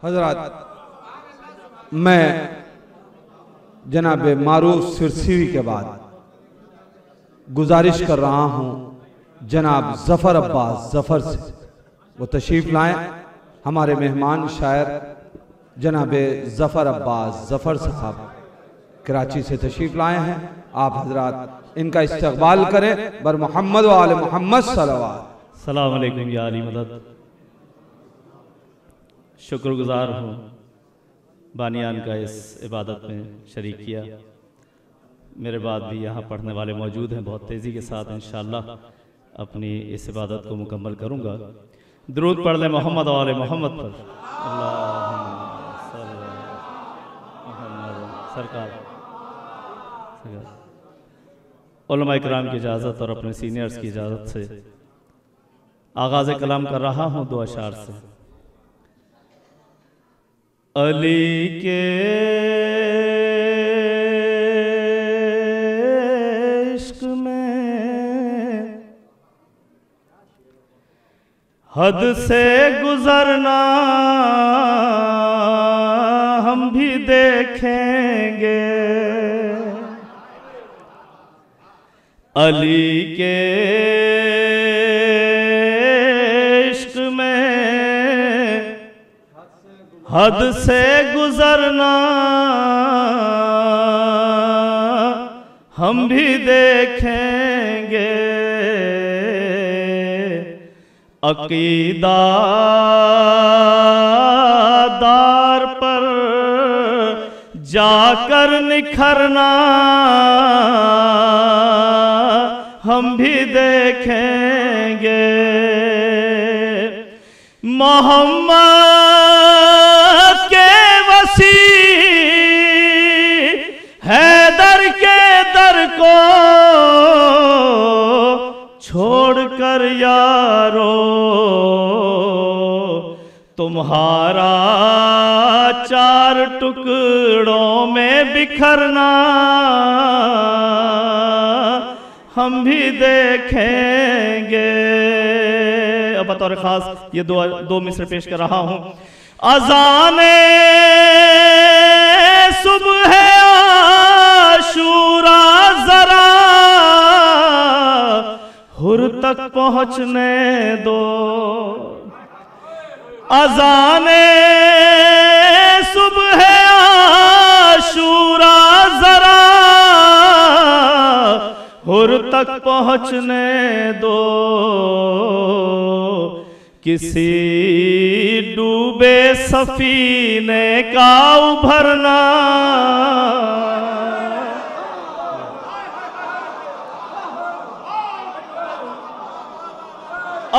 حضرات میں جناب معروف سرسیوی کے بعد گزارش کر رہا ہوں جناب ظفر عباس ظفر سے وہ تشریف لائیں. ہمارے مہمان شاعر جناب ظفر عباس ظفر صاحب کراچی سے تشریف لائے ہیں. آپ حضرات ان کا استقبال کریں. بر محمد و آل محمد صلوات. السلام علیکم یا علی مدد. شکر گزار ہوں بانیان کا اس عبادت میں شریک کیا. میرے بعد بھی یہاں پڑھنے والے موجود ہیں. بہت تیزی کے ساتھ انشاءاللہ اپنی اس عبادت کو مکمل کروں گا. درود پڑھ لیں محمد و آل محمد پر. اللہم صلی محمد سرکار. علماء اکرام کی اجازت اور اپنے سینئرز کی اجازت سے آغاز کلام کر رہا ہوں دو اشعار سے. علی کے عشق میں حد سے گزرنا ہم بھی دیکھیں گے. علی کے عشق میں حد سے گزرنا ہم بھی دیکھیں گے. عقیدہ دار پر جا کر نکھرنا ہم بھی دیکھیں گے. محمد کے وسیع حیدر کے در کو چھوڑ کر یارو تمہارا چار ٹکڑوں میں بکھرنا ہم بھی دیکھیں گے. اب بطور خاص یہ دو مصر پیش کر رہا ہوں. اذان صبح عاشوراء ذرا ہر تک پہنچنے دو. اذان صبح عاشوراء ذرا ہر تک پہنچنے دو. کسی ڈوبے سفینے کا ابھرنا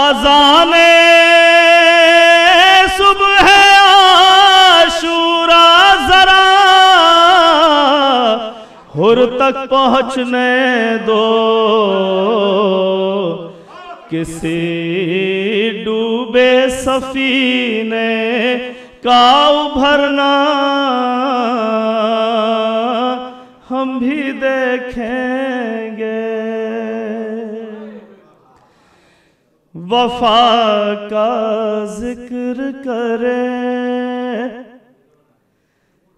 اذان صبح عاشوراء ذرا ہر تک پہنچنے دو. کسی ڈوبے سفینے کا ابھرنا ہم بھی دیکھیں گے. وفا کا ذکر کرے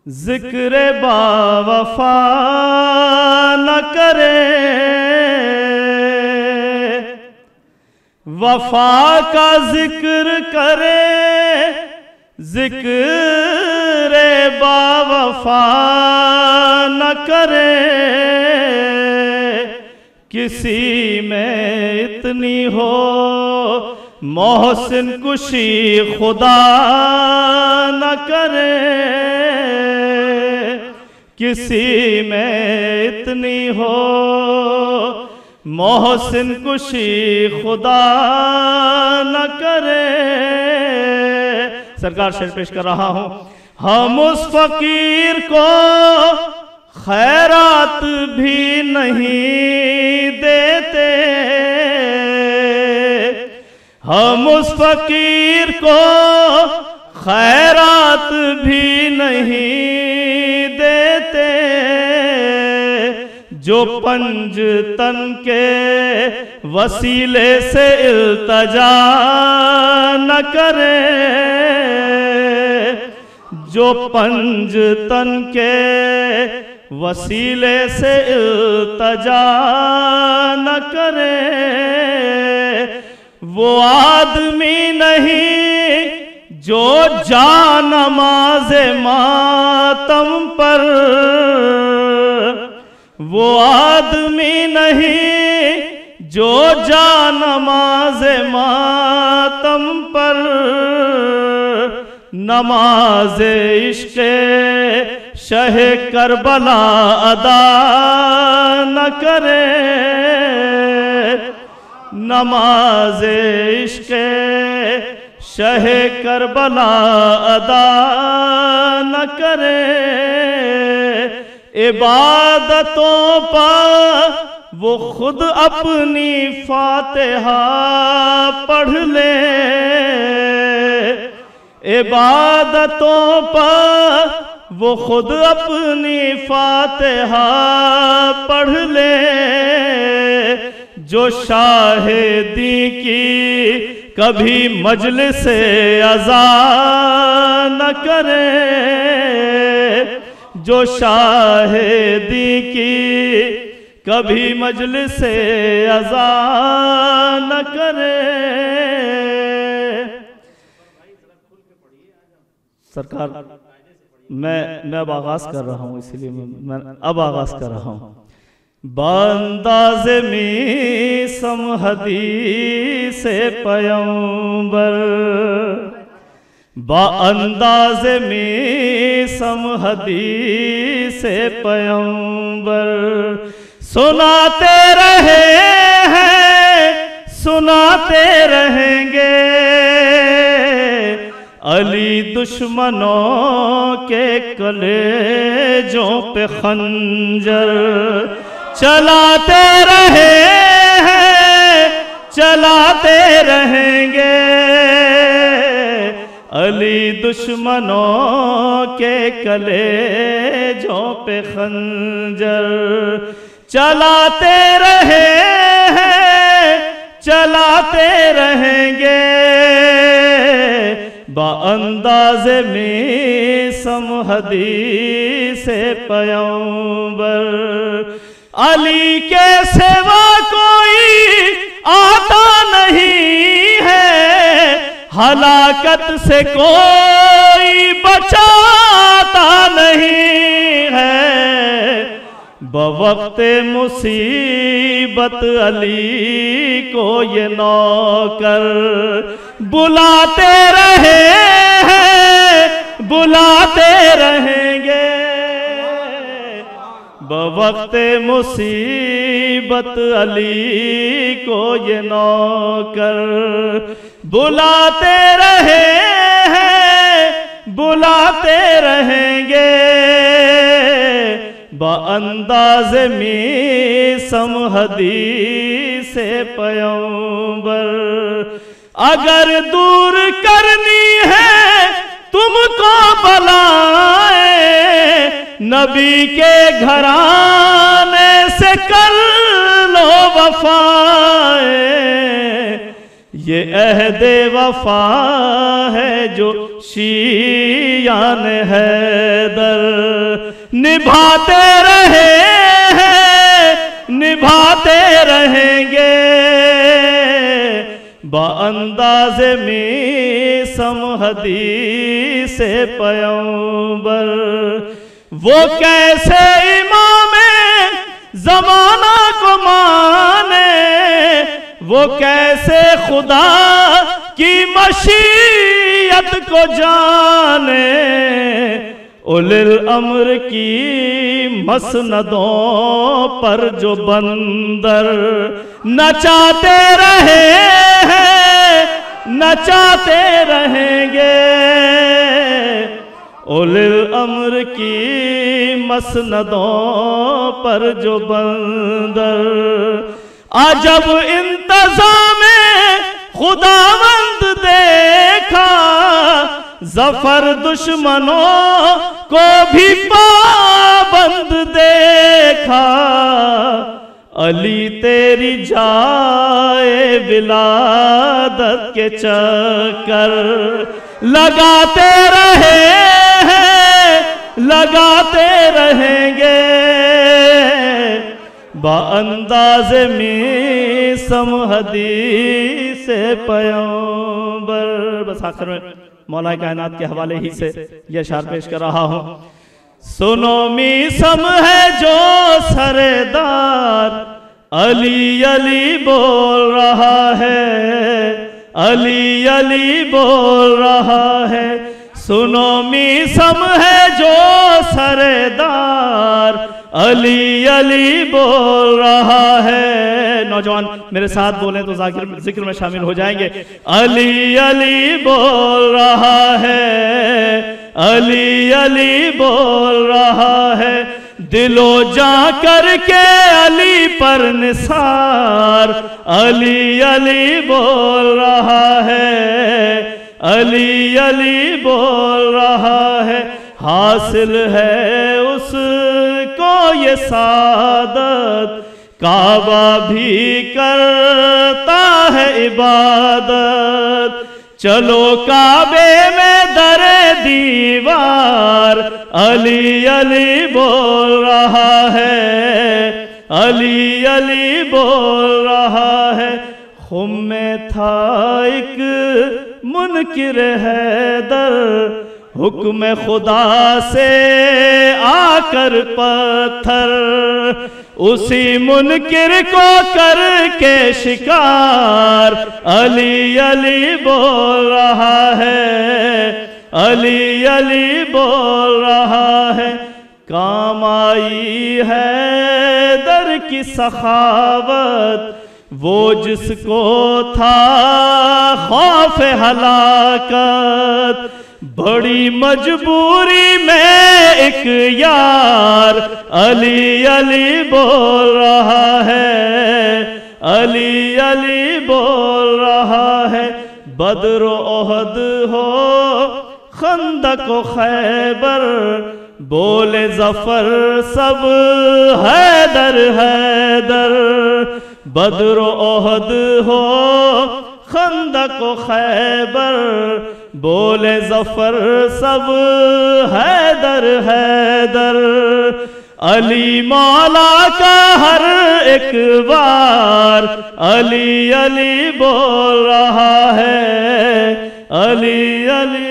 ذکر با وفا نہ کرے. وفا کا ذکر کرے ذکر با وفا نہ کرے. کسی میں اتنی ہو محسن کشی خدا نہ کرے. کسی میں اتنی ہو محسن کشی خدا نہ کرے. سرکار شعر پیش کر رہا ہوں. ہم اس فقیر کو خیرات بھی نہیں دیتے. ہم اس فقیر کو خیرات بھی نہیں دیتے. جو پنج تن کے وسیلے سے التجا نہ کرے. جو پنج تن کے وسیلے سے التجا نہ کرے وہ آدمی نہیں جو جا نماز ماتم پر وہ آدمی نہیں جو جا نماز ماتم پر نماز عشق شہ کربلا ادا نہ کرے نماز عشق شہ کربلا ادا نہ کرے عبادتوں پر وہ خود اپنی فاتحہ پڑھ لے عبادتوں پر وہ خود اپنی فاتحہ پڑھ لے جو شاہدی کی کبھی مجلس عزا نہ کرے جو شاہدی کی کبھی مجلس عزا نہ کرے سرکار میں اب آغاز کر رہا ہوں اس لیے میں اب آغاز کر رہا ہوں بانداز میسم حدیث پیمبر با انداز میسم حدیث پیمبر سناتے رہے ہیں سناتے رہیں گے علی دشمنوں کے کلیجوں پہ خنجر چلاتے رہے ہیں چلاتے رہیں گے علی دشمنوں کے کلیجوں پہ خنجر چلاتے رہے ہیں چلاتے رہیں گے با انداز میسم حدیث پیمبر علی کے سوا کوئی آتا نہیں ہے ہلاکت سے کوئی بچاتا نہیں ہے بوقت مصیبت علی کو یہ نوکر بلاتے رہے ہیں بلاتے رہیں گے بوقت مصیبت علی کو یہ نوکر بلاتے رہے ہیں بلاتے رہیں گے با انداز میسم حدیث پیمبر اگر دور کرنی ہے تم کو بلائیں نبی کے گھرانے سے کر لو وفائیں یہ عہد وفا ہے جو شیعان حیدر نبھاتے رہے ہیں نبھاتے رہیں گے با انداز میسم حدیث پیمبر وہ کیسے امام زمانہ کو مانے وہ کیسے خدا کی مشیت کو جانے اولی الامر کی مسندوں پر جو بندر نچاتے رہے ہیں نچاتے رہیں گے اولی الامر کی مسندوں پر جو بندر عجب انتظام خداوند دیکھا ظفر دشمنوں کو بھی پابند دیکھا علی تیری جائے ولادت کے چکر لگاتے رہے ہیں گاتے رہیں گے با انداز میسم حدیث پیغمبر. بس آخر میں مولا کائنات کے حوالے ہی سے یہ اشعار پیش کر رہا ہوں. سنو میسم ہے جو سردار علی علی بول رہا ہے، علی علی بول رہا ہے. سنو میسم ہے جو سردار علی علی بول رہا ہے. نوجوان میرے ساتھ بولیں تو ذکر میں شامل ہو جائیں گے. علی علی بول رہا ہے، علی علی بول رہا ہے. دل و جاں کر کے علی پر نثار علی علی بول رہا ہے، علی علی بول رہا ہے. حاصل ہے اس کو یہ سعادت، کعبہ بھی کرتا ہے عبادت. چلو کعبے میں در دیوار علی علی بول رہا ہے، علی علی بول رہا ہے. خم میں تھا ایک منکر حیدر، حکم خدا سے آ کر پتھر. اسی منکر کو کر کے شکار علی علی بول رہا ہے، علی علی بول رہا ہے. کام آئی ہے در کی سخاوت، وہ جس کو تھا خوف ہلاکت. بڑی مجبوری میں ایک یار علی علی بول رہا ہے، علی علی بول رہا ہے. بدر و احد ہو خندق و خیبر، بولے ظفر سب حیدر حیدر. بدر و احد ہو خندق و خیبر، بولے ظفر سب حیدر حیدر. علی مولا کا ہر ایک بار علی علی بول رہا ہے، علی علی